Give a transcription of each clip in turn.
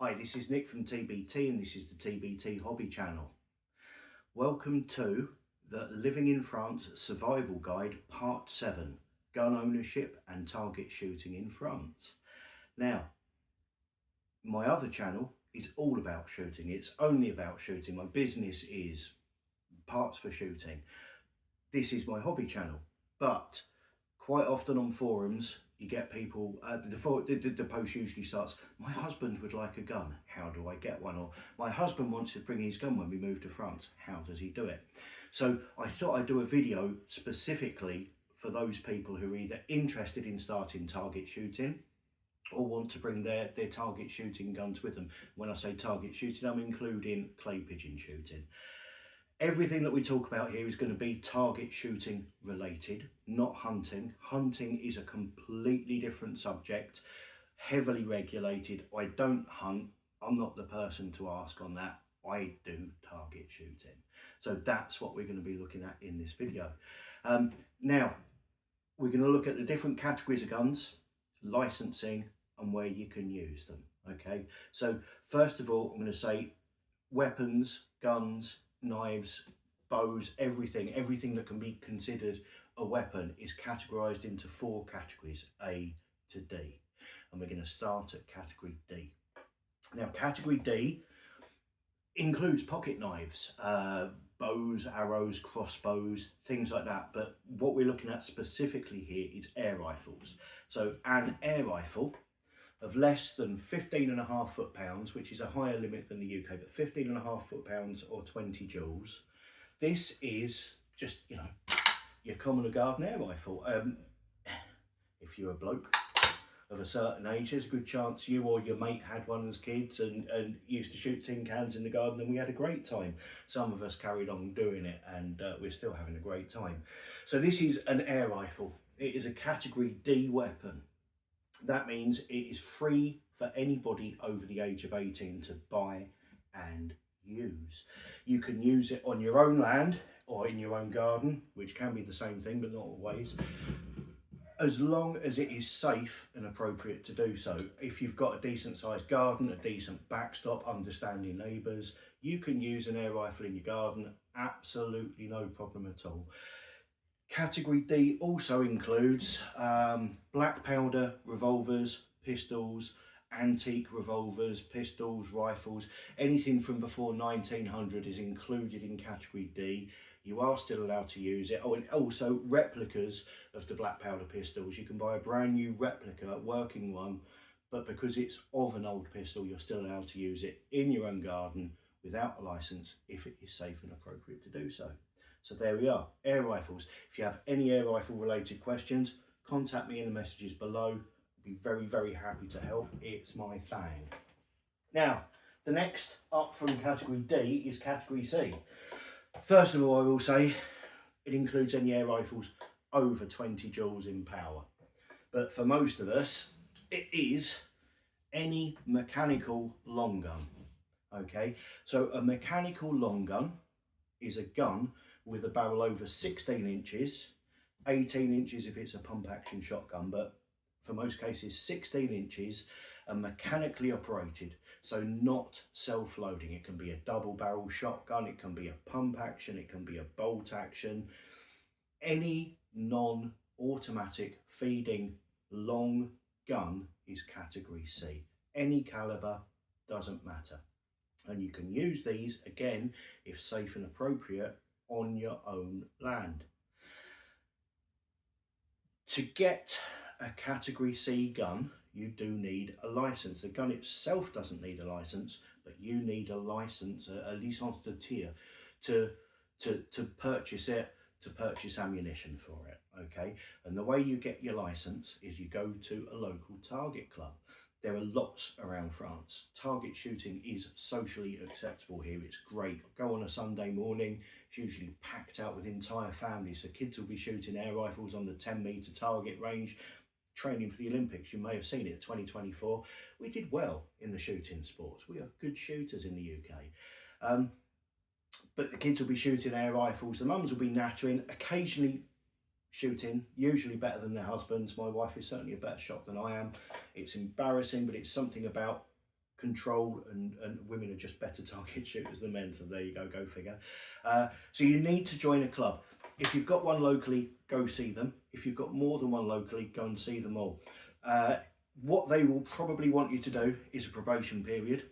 Hi, this is Nick from TBT and this is the TBT Hobby Channel. Welcome to the Living in France Survival Guide Part 7, Gun Ownership and Target Shooting in France. Now, my other channel is all about shooting. It's only about shooting. My business is parts for shooting. This is my hobby channel, but quite often on forums you get people, the post usually starts, my husband would like a gun, how do I get one? Or my husband wants to bring his gun when we move to France, how does he do it? So I thought I'd do a video specifically for those people who are either interested in starting target shooting or want to bring their target shooting guns with them. When I say target shooting, I'm including clay pigeon shooting. Everything that we talk about here is going to be target shooting related, not hunting. Hunting is a completely different subject, heavily regulated. I don't hunt. I'm not the person to ask on that. I do target shooting. So that's what we're going to be looking at in this video. Now, we're going to look at the different categories of guns, licensing, and where you can use them. Okay, so first of all, I'm going to say weapons, guns, knives, bows, everything that can be considered a weapon is categorized into 4 categories, A to D, and we're going to start at category D. Now, category D includes pocket knives, bows, arrows, crossbows, things like that, but what we're looking at specifically here is air rifles. So an air rifle of less than 15.5 foot-pounds, which is a higher limit than the UK, but 15.5 foot-pounds or 20 joules. This is just, you know, your common garden air rifle. If you're a bloke of a certain age, there's a good chance you or your mate had one as kids and used to shoot tin cans in the garden, and we had a great time. Some of us carried on doing it, and we're still having a great time. So this is an air rifle. It is a category D weapon. That means it is free for anybody over the age of 18 to buy and use. You can use it on your own land or in your own garden, which can be the same thing, but not always, as long as it is safe and appropriate to do so. If you've got a decent sized garden, a decent backstop, understanding neighbours, you can use an air rifle in your garden, absolutely no problem at all. Category D also includes black powder revolvers, pistols, antique revolvers, pistols, rifles. Anything from before 1900 is included in category D. You are still allowed to use it. Oh, and also replicas of the black powder pistols. You can buy a brand new replica, a working one, but because it's of an old pistol, you're still allowed to use it in your own garden without a license if it is safe and appropriate to do so. So there we are, air rifles. If you have any air rifle related questions, contact me in the messages below. I'll be very, very happy to help. It's my thing. Now, the next up from category D is category C. First of all, I will say it includes any air rifles over 20 joules in power. But for most of us, it is any mechanical long gun. Okay, so a mechanical long gun is a gun with a barrel over 16 inches, 18 inches if it's a pump action shotgun, but for most cases 16 inches, and mechanically operated, so not self-loading. It can be a double barrel shotgun, it can be a pump action, it can be a bolt action. Any non-automatic feeding long gun is category C. Any caliber, doesn't matter. And you can use these, again, if safe and appropriate, on your own land. To get a category C gun, you do need a license. The gun itself doesn't need a license, but you need a license, a licence de tir, to purchase it, to purchase ammunition for it, okay? And the way you get your license is you go to a local target club. There are lots around France. Target shooting is socially acceptable here. It's great. Go on a Sunday morning, it's usually packed out with entire families. The kids will be shooting air rifles on the 10-metre target range, training for the Olympics. You may have seen it, 2024. We did well in the shooting sports. We are good shooters in the UK. But the kids will be shooting air rifles. The mums will be nattering, occasionally shooting, usually better than their husbands. My wife is certainly a better shot than I am. It's embarrassing, but it's something about control, and women are just better target shooters than men, so there you go, go figure. So you need to join a club. If you've got one locally, go see them. If you've got more than one locally, go and see them all. What they will probably want you to do is a probation period,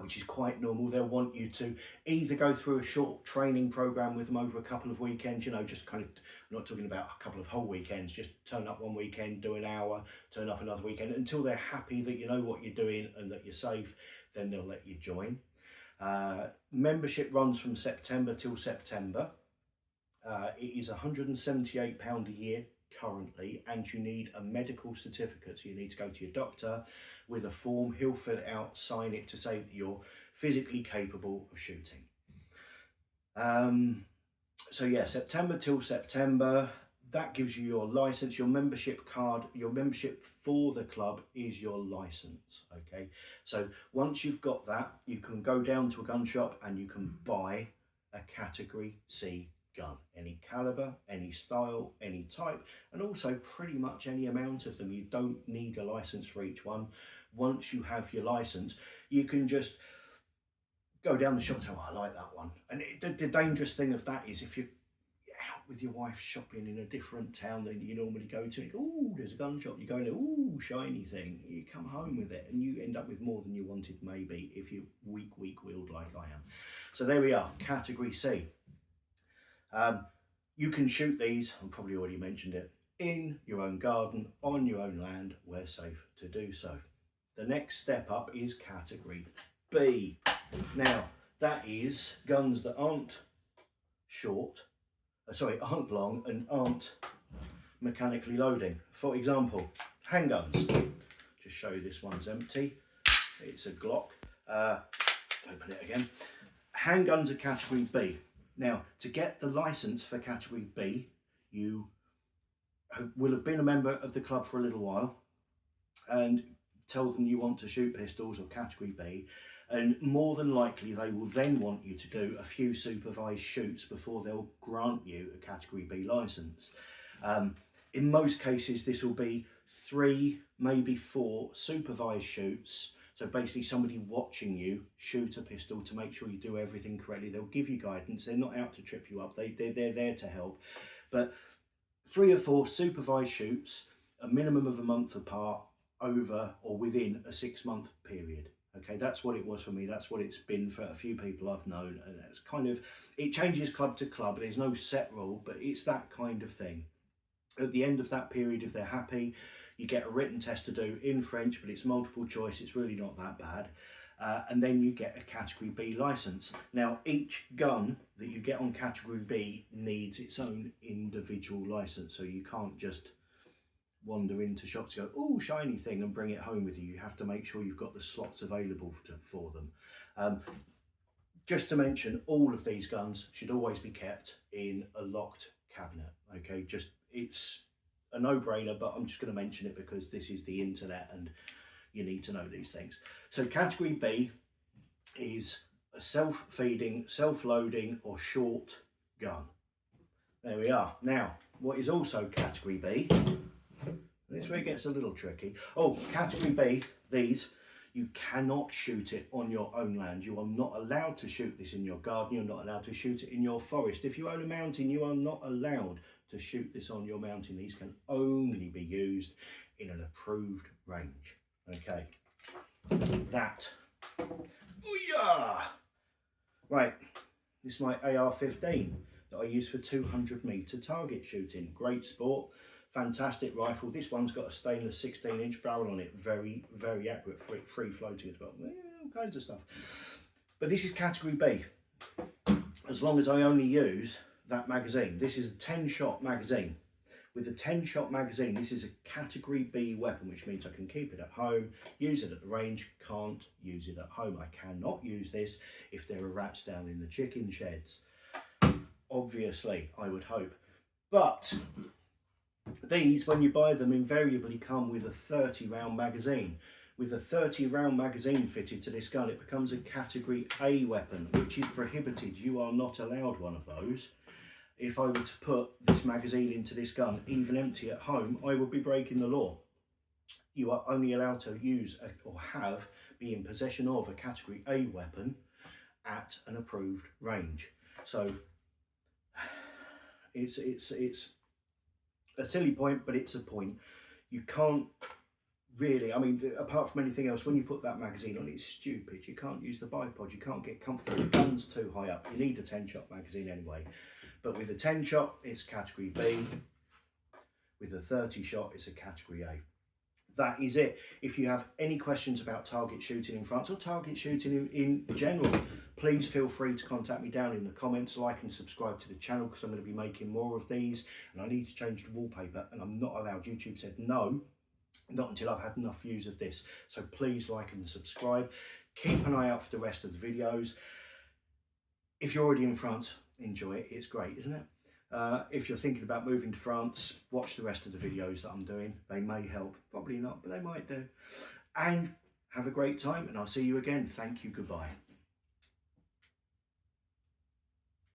which is quite normal. They'll want you to either go through a short training program with them over a couple of weekends, you know, just kind of, I'm not talking about a couple of whole weekends, just turn up one weekend, do an hour, turn up another weekend, until they're happy that you know what you're doing and that you're safe, then they'll let you join. Membership runs from September till September. It is £178 a year currently, and you need a medical certificate. So you need to go to your doctor with a form. He'll fill it out, sign it to say that you're physically capable of shooting. So yeah, September till September. That gives you your license, your membership card. Your membership for the club is your license. Okay, so once you've got that, you can go down to a gun shop and you can buy a category C gun, any caliber, any style, any type, and also pretty much any amount of them. You don't need a license for each one. Once you have your license, you can just go down the shop and say, oh, I like that one. And the dangerous thing of that is if you're out with your wife shopping in a different town than you normally go to, oh, there's a gun shop, you go in there, oh, shiny thing, you come home with it and you end up with more than you wanted, maybe, if you're weak-willed like I am. So there we are, category C. You can shoot these, I've probably already mentioned it, in your own garden, on your own land, where safe to do so. The next step up is category B. Now, that is guns that aren't aren't long and aren't mechanically loading. For example, handguns. Just show you this one's empty. It's a Glock. Open it again. Handguns are category B. Now, to get the license for category B, you will have been a member of the club for a little while and tell them you want to shoot pistols or category B, and more than likely they will then want you to do a few supervised shoots before they'll grant you a category B license. In most cases, this will be 3, maybe 4 supervised shoots. So basically somebody watching you shoot a pistol to make sure you do everything correctly. They'll give you guidance. They're not out to trip you up. They're there to help. But 3 or 4 supervised shoots, a minimum of a month apart, over or within a 6-month period. Okay, that's what it was for me. That's what it's been for a few people I've known. And it's kind of, it changes club to club. There's no set rule, but it's that kind of thing. At the end of that period, if they're happy, you get a written test to do in French, but it's multiple choice. It's really not that bad. And then you get a category B license. Now, each gun that you get on category B needs its own individual license. So you can't just wander into shops and go, oh, shiny thing, and bring it home with you. You have to make sure you've got the slots available for them. Just to mention, all of these guns should always be kept in a locked cabinet. Okay, just, it's a no-brainer, but I'm just going to mention it because this is the internet and you need to know these things. So category B is a self-feeding, self-loading or short gun. There we are. Now, what is also category B, this is where it gets a little tricky. Oh, category B, these, you cannot shoot it on your own land. You are not allowed to shoot this in your garden. You're not allowed to shoot it in your forest. If you own a mountain, you are not allowed to shoot this on your mountain. These can only be used in an approved range. Okay, that. Ooh-yah! Right, this is my AR-15 that I use for 200-meter target shooting. Great sport, fantastic rifle. This one's got a stainless 16-inch barrel on it. Very, very accurate, free floating as well. All kinds of stuff. But this is category B. As long as I only use that magazine. This is a 10-shot magazine. With a 10-shot magazine, this is a category B weapon, which means I can keep it at home, use it at the range, can't use it at home. I cannot use this if there are rats down in the chicken sheds. Obviously, I would hope. But these, when you buy them, invariably come with a 30-round magazine. With a 30-round magazine fitted to this gun, it becomes a category A weapon, which is prohibited. You are not allowed one of those. If I were to put this magazine into this gun, even empty at home, I would be breaking the law. You are only allowed to use or have be in possession of a category A weapon at an approved range. So it's a silly point, but it's a point. You can't really, I mean, apart from anything else, when you put that magazine on, it's stupid. You can't use the bipod, you can't get comfortable, the gun's too high up. You need a 10-shot magazine anyway. But with a 10-shot, it's category B. With a 30-shot, it's a category A. That is it. If you have any questions about target shooting in France or target shooting in general, please feel free to contact me down in the comments. Like and subscribe to the channel, because I'm going to be making more of these, and I need to change the wallpaper, and I'm not allowed. YouTube said no, not until I've had enough views of this. So please like and subscribe. Keep an eye out for the rest of the videos. If you're already in France, enjoy it. It's great, isn't it? If you're thinking about moving to France, watch the rest of the videos that I'm doing. They may help, probably not, but they might do. And have a great time, and I'll see you again. Thank you, goodbye.